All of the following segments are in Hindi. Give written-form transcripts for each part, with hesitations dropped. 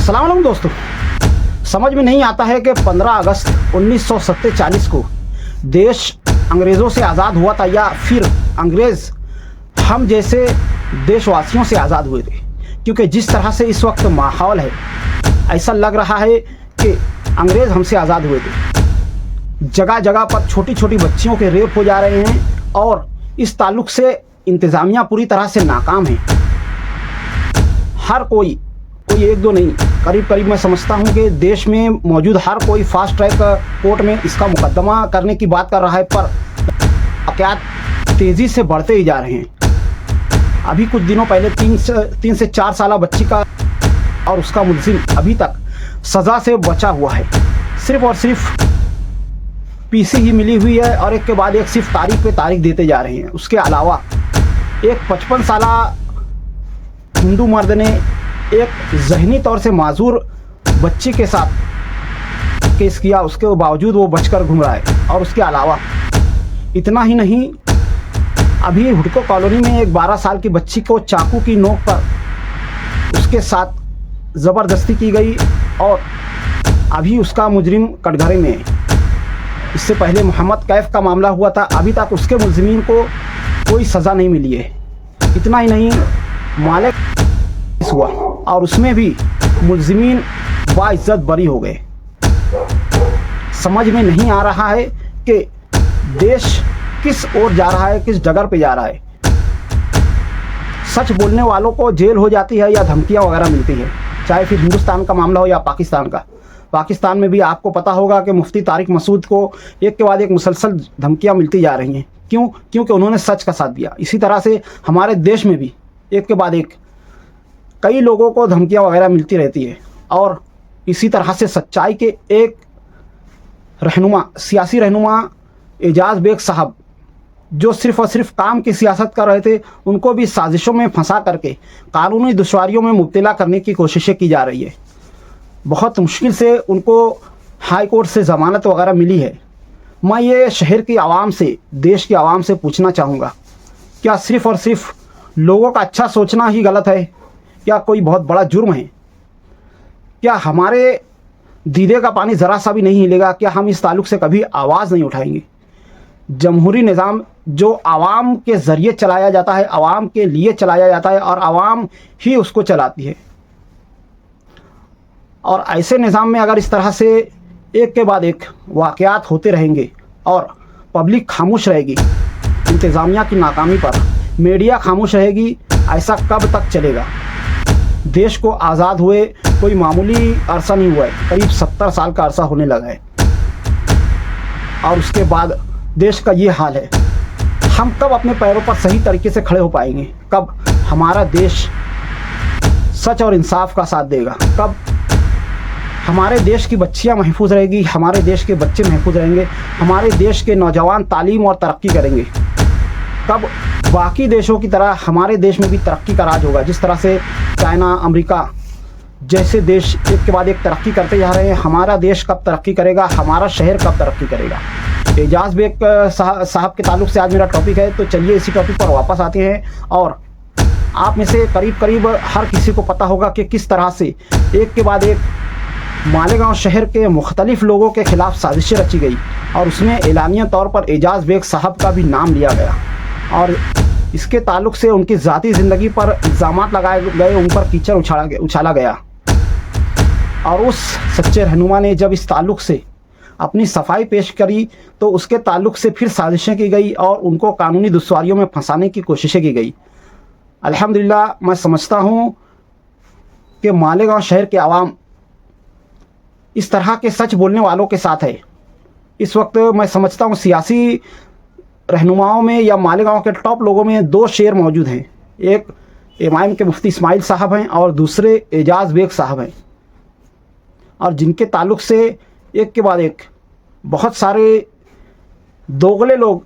अस्सलाम वालेकुम दोस्तों, समझ में नहीं आता है कि 15 अगस्त 1947 को देश अंग्रेज़ों से आज़ाद हुआ था या फिर अंग्रेज़ हम जैसे देशवासियों से आज़ाद हुए थे। क्योंकि जिस तरह से इस वक्त माहौल है, ऐसा लग रहा है कि अंग्रेज़ हमसे आज़ाद हुए थे। जगह जगह पर छोटी छोटी बच्चियों के रेप हो जा रहे हैं और इस ताल्लुक़ से इंतज़ामिया पूरी तरह से नाकाम है। हर कोई एक दो नहीं, करीब करीब मैं समझता हूं कि देश में मौजूद हर कोई फास्ट ट्रैक कोर्ट में इसका मुकदमा करने की बात कर रहा है, पर वाक़यात तेज़ी से बढ़ते ही जा रहे हैं। अभी कुछ दिनों पहले 3 से 4 साल बच्ची का और उसका मुलजिम अभी तक सज़ा से बचा हुआ है। सिर्फ़ और सिर्फ पीसी ही मिली हुई है और एक के बाद एक सिर्फ तारीख पे तारीख देते जा रहे हैं। उसके अलावा एक 55 साल हिंदू मर्द ने एक ज़हनी तौर से माजूर बच्ची के साथ केस किया, उसके बावजूद वो बचकर घूम रहा है। और उसके अलावा इतना ही नहीं, अभी हुडको कॉलोनी में एक 12 साल की बच्ची को चाकू की नोक पर उसके साथ ज़बरदस्ती की गई और अभी उसका मुजरिम कटघरे में है। इससे पहले मोहम्मद कैफ का मामला हुआ था, अभी तक उसके मुलजिमीन को कोई सज़ा नहीं मिली है। इतना ही नहीं, मालिक हुआ और उसमें भी मुलजिमीन बाइज्जत बरी हो गए। समझ में नहीं आ रहा है कि देश किस ओर जा रहा है, किस डगर पे जा रहा है। सच बोलने वालों को जेल हो जाती है या धमकियां वगैरह मिलती है, चाहे फिर हिंदुस्तान का मामला हो या पाकिस्तान का। पाकिस्तान में भी आपको पता होगा कि मुफ्ती तारिक मसूद को एक के बाद एक मुसलसल धमकियां मिलती जा रही हैं। क्यों? क्योंकि उन्होंने सच का साथ दिया। इसी तरह से हमारे देश में भी एक के बाद एक कई लोगों को धमकियां वगैरह मिलती रहती है। और इसी तरह से सच्चाई के एक रहनुमा, सियासी रहनुमा एजाज बेग साहब, जो सिर्फ़ और सिर्फ काम की सियासत कर रहे थे, उनको भी साजिशों में फंसा करके कानूनी दुश्वारियों में मुब्तला करने की कोशिशें की जा रही है। बहुत मुश्किल से उनको हाई कोर्ट से ज़मानत वगैरह मिली है। मैं ये शहर की आवाम से, देश की आवाम से पूछना चाहूँगा, क्या सिर्फ़ और सिर्फ लोगों का अच्छा सोचना ही गलत है? क्या कोई बहुत बड़ा जुर्म है? क्या हमारे दीदे का पानी ज़रा सा भी नहीं हिलेगा? क्या हम इस ताल्लुक़ से कभी आवाज़ नहीं उठाएंगे? जमहूरी निज़ाम जो आवाम के ज़रिए चलाया जाता है, आवाम के लिए चलाया जाता है और आवाम ही उसको चलाती है। और ऐसे निज़ाम में अगर इस तरह से एक के बाद एक वाक़यात होते रहेंगे और पब्लिक खामोश रहेगी, इंतज़ामिया की नाकामी पर मीडिया खामोश रहेगी, ऐसा कब तक चलेगा? देश को आज़ाद हुए कोई मामूली अरसा नहीं हुआ है, करीब 70 साल का अरसा होने लगा है और उसके बाद देश का ये हाल है। हम कब अपने पैरों पर सही तरीके से खड़े हो पाएंगे? कब हमारा देश सच और इंसाफ का साथ देगा? कब हमारे देश की बच्चियां महफूज रहेगी, हमारे देश के बच्चे महफूज रहेंगे, हमारे देश के नौजवान तालीम और तरक्की करेंगे? कब बाकी देशों की तरह हमारे देश में भी तरक्की का राज होगा? जिस तरह से चाइना, अमेरिका जैसे देश एक के बाद एक तरक्की करते जा रहे हैं, हमारा देश कब तरक्की करेगा? हमारा शहर कब तरक्की करेगा? एजाज बेग साहब के ताल्लुक़ से आज मेरा टॉपिक है, तो चलिए इसी टॉपिक पर वापस आते हैं। और आप में से करीब करीब हर किसी को पता होगा कि किस तरह से एक के बाद एक मालेगांव शहर के मुख्तलिफ लोगों के ख़िलाफ़ साजिशें रची गई और उसमें एलानिया तौर पर एजाज बेग साहब का भी नाम लिया गया और इसके ताल्लुक़ से उनकी ज़ाती ज़िंदगी पर इल्ज़ामात लगाए गए, उन पर कीचड़ उछाला गया। और उस सच्चे रहनुमा ने जब इस ताल्लुक़ से अपनी सफाई पेश करी तो उसके ताल्लुक़ से फिर साजिशें की गई और उनको कानूनी दुश्वारियों में फंसाने की कोशिशें की गई। अल्हम्दुलिल्लाह, मैं समझता हूँ कि मालेगांव शहर के आवाम इस तरह के सच बोलने वालों के साथ है। इस वक्त मैं समझता हूँ सियासी रहनुमाओं में या मालेगांव के टॉप लोगों में 2 शेर मौजूद हैं। एक एमआईएम के मुफ्ती इस्माइल साहब हैं और दूसरे एजाज बेग साहब हैं, और जिनके ताल्लुक़ से एक के बाद एक बहुत सारे दोगले लोग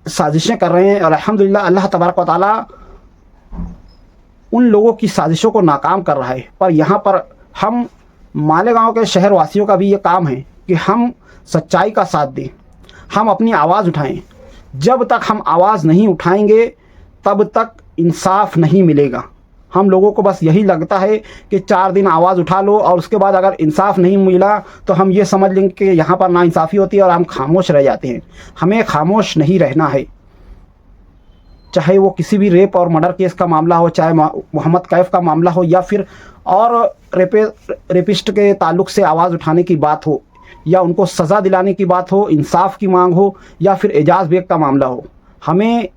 साजिशें कर रहे हैं। और अल्हम्दुलिल्लाह, अल्लाह तबारक व तआला उन लोगों की साजिशों को नाकाम कर रहा है। पर यहाँ पर हम मालेगांव के शहर वासियों का भी ये काम है कि हम सच्चाई का साथ दें, हम अपनी आवाज़ उठाएं। जब तक हम आवाज़ नहीं उठाएंगे तब तक इंसाफ नहीं मिलेगा। हम लोगों को बस यही लगता है कि 4 दिन आवाज़ उठा लो और उसके बाद अगर इंसाफ नहीं मिला तो हम ये समझ लेंगे कि यहाँ पर नाइंसाफ़ी होती है और हम खामोश रह जाते हैं। हमें खामोश नहीं रहना है, चाहे वो किसी भी रेप और मर्डर केस का मामला हो, चाहे मोहम्मद कैफ का मामला हो, या फिर और रेपिस्ट के ताल्लुक से आवाज़ उठाने की बात हो, या उनको सज़ा दिलाने की बात हो, इंसाफ की मांग हो, या फिर एजाज बेग का मामला हो। हमें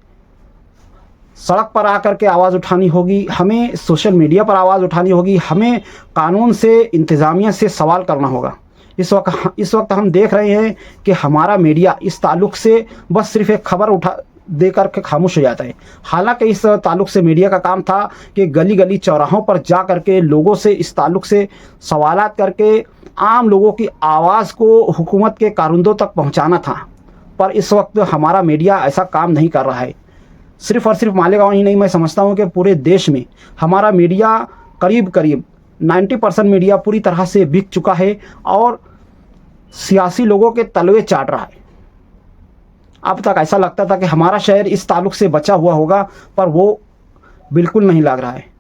सड़क पर आकर के आवाज़ उठानी होगी, हमें सोशल मीडिया पर आवाज़ उठानी होगी, हमें कानून से, इंतज़ामिया से सवाल करना होगा। इस वक्त हम देख रहे हैं कि हमारा मीडिया इस ताल्लुक से बस सिर्फ एक खबर उठा दे करके खामोश हो जाता है। हालांकि इस ताल्लुक से मीडिया का काम था कि गली गली चौराहों पर जा करके लोगों से इस ताल्लुक से सवालात करके आम लोगों की आवाज़ को हुकूमत के कारिंदों तक पहुंचाना था। पर इस वक्त हमारा मीडिया ऐसा काम नहीं कर रहा है। सिर्फ और सिर्फ मालेगांव ही नहीं, मैं समझता हूं कि पूरे देश में हमारा मीडिया करीब 90% मीडिया पूरी तरह से बिक चुका है और सियासी लोगों के तलवे चाट रहा है। अब तक ऐसा लगता था कि हमारा शहर इस ताल्लुक से बचा हुआ होगा, पर वो बिल्कुल नहीं लग रहा है।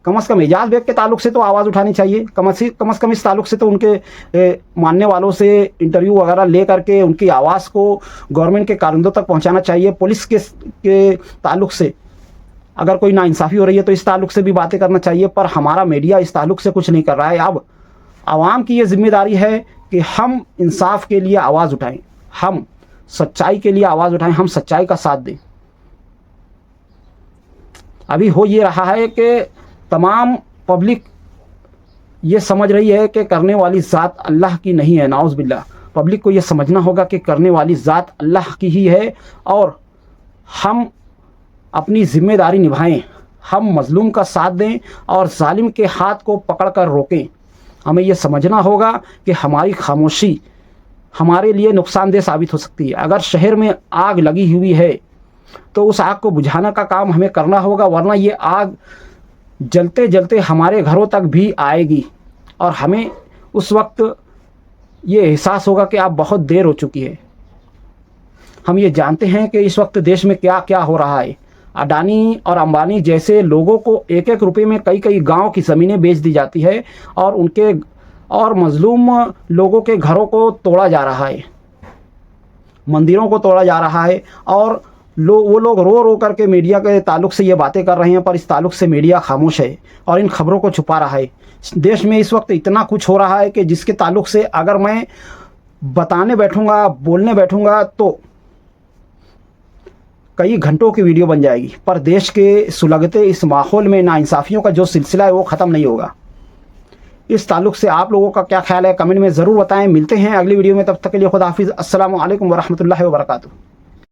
कम से कम एजाज बेग के ताल्लुक से तो आवाज़ उठानी चाहिए। कम से कम इस ताल्लुक से तो उनके मानने वालों से इंटरव्यू वगैरह ले करके उनकी आवाज़ को गवर्नमेंट के कारिंदों तक पहुंचाना चाहिए। पुलिस के ताल्लुक से अगर कोई नाइंसाफ़ी हो रही है तो इस ताल्लुक से भी बातें करना चाहिए, पर हमारा मीडिया इस ताल्लुक से कुछ नहीं कर रहा है। अब आवाम की ये जिम्मेदारी है कि हम इंसाफ के लिए आवाज़ उठाएं, हम सच्चाई के लिए आवाज़ उठाएं, हम सच्चाई का साथ दें। अभी हो ये रहा है कि तमाम पब्लिक ये समझ रही है कि करने वाली ज़ात अल्लाह की नहीं है, नाउज़ बिल्लाह। पब्लिक को ये समझना होगा कि करने वाली ज़ात अल्लाह की ही है और हम अपनी ज़िम्मेदारी निभाएं, हम मज़लूम का साथ दें और जालिम के हाथ को पकड़ कर रोकें। हमें ये समझना होगा कि हमारी खामोशी हमारे लिए नुकसानदेह साबित हो सकती है। अगर शहर में आग लगी हुई है तो उस आग को बुझाने का काम हमें करना होगा, वरना ये आग जलते जलते हमारे घरों तक भी आएगी और हमें उस वक्त ये एहसास होगा कि अब बहुत देर हो चुकी है। हम ये जानते हैं कि इस वक्त देश में क्या क्या हो रहा है। अडानी और अंबानी जैसे लोगों को 1-1 रुपये में कई गांव की ज़मीनें बेच दी जाती है और मजलूम लोगों के घरों को तोड़ा जा रहा है, मंदिरों को तोड़ा जा रहा है और वो लोग रो रो करके मीडिया के ताल्लुक से ये बातें कर रहे हैं, पर इस ताल्लुक से मीडिया खामोश है और इन खबरों को छुपा रहा है। देश में इस वक्त इतना कुछ हो रहा है कि जिसके ताल्लुक से अगर मैं बताने बैठूंगा, बोलने बैठूंगा तो कई घंटों की वीडियो बन जाएगी, पर देश के सुलगते इस माहौल में नाइंसाफ़ियों का जो सिलसिला है वो ख़त्म नहीं होगा। इस ताल्लुक से आप लोगों का क्या ख्याल है कमेंट में ज़रूर बताएं। मिलते हैं अगली वीडियो में, तब तक के लिए खुदा हाफिज़। अस्सलामु अलैकुम वरहमतुल्लाहि वबरकातुहू।